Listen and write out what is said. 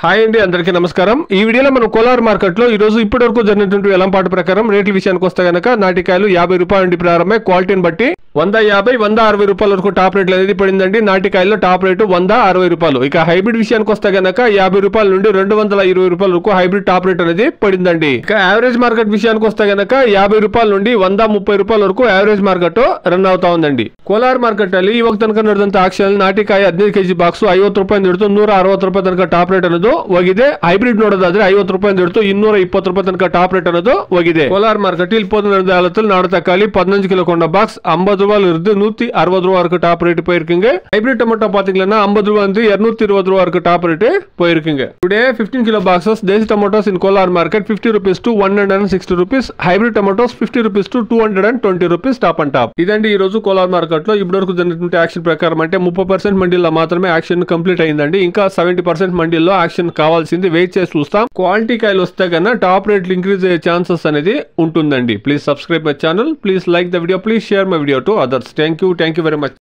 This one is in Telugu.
హాయ్ అండి, అందరికీ నమస్కారం. ఈ వీడియోలో మనం కోలార్ మార్కెట్ లో ఈ రోజు ఇప్పటి వరకు జరిగినటువంటి వెలంపాటు ప్రకారం రేట్ల విషయానికి వస్తే గనక నాటికాయలు 50 రూపాయల నుండి ప్రారంభమై క్వాలిటీని బట్టి 150, 160 రూపాయల వరకు టాప్ రేట్లు అనేది పడిందండి. నాటికాయల్లో టాప్ రేటు 160 రూపాయలు. ఇక హైబ్రిడ్ విషయానికి వస్తే గనక 50 రూపాయల నుండి 220 రూపాయల వరకు హైబ్రిడ్ టాప్ రేట్ అనేది పడిందండి. ఇక యావరేజ్ మార్కెట్ విషయానికి వస్తే గనక 50 రూపాయల నుండి 130 రూపాయల వరకు యావరేజ్ మార్కెట్ రన్ అవుతా ఉందండి. ಕೋಲಾರ ಮಾರ್ಕೆಟ್ ಅಲ್ಲಿ ಇವಾಗ ತನಕ ನಡೆದಂತ ಆಕ್ಷನ್ ನಾಟಿಕಾಯಿ 15 ಕೆಜಿ ಬಾಕ್ಸ್ 50 ರೂಪಾಯಿ ಹಿಡಿದು 160 ರೂಪಾಯಿ ತನಕ ಟಾಪ್ ರೇಟ್ ಅನ್ನೋದು ಹೋಗಿದೆ. ಹೈಬ್ರಿಡ್ ನೋಡೋದಾದ್ರೆ 50 ರೂಪಾಯಿ ಹಿಡಿದು 220 ರೂಪಾಯಿ ತನಕ ಟಾಪ್ ರೇಟ್ ಅನ್ನೋದು ಹೋಗಿದೆ. ಕೋಲಾರ ಮಾರ್ಕೆಟ್ ಇಲ್ಲಿ பொதுநலத்தில் நாடு தக்காளி 15 கிலோ கொண்ட பாக்ஸ் 50 ரூபாயில இருந்து 160 ரூபாய் வரைக்கும் டாப் ரேட் போயிருக்குங்க. ஹைபிரிட் டொமேட்டோ பாத்தீங்கன்னா 50 ரூபாய் இருந்து 220 ரூபாய் வரைக்கும் டாப் ரேட் போயிருக்குங்க. Today 15 kilo boxes desi tomatoes in Kolar market 50 rupees to 160 rupees, hybrid tomatoes 50 rupees to 220 rupees top and top. ఇదండి ఈ రోజు కోలార్ మార్కెట్ లో ఇప్పటివరకు జరిగినటువంటి యాక్షన్ ప్రకారం అంటే 30% మండీల్లో మాత్రమే యాక్షన్ కంప్లీట్ అయిందండి. ఇంకా 70% మండీల్లో యాక్షన్ కావాల్సింది. వెయిట్ చేసి చూస్తాం. క్వాలిటీ కాయలు వస్తే కన్నా టాప్ రేట్లు ఇంక్రీజ్ అయ్యే ఛాన్సెస్ అనేది ఉంటుందండి. Please subscribe my channel, please like the video, please share my video to others. Thank you very much.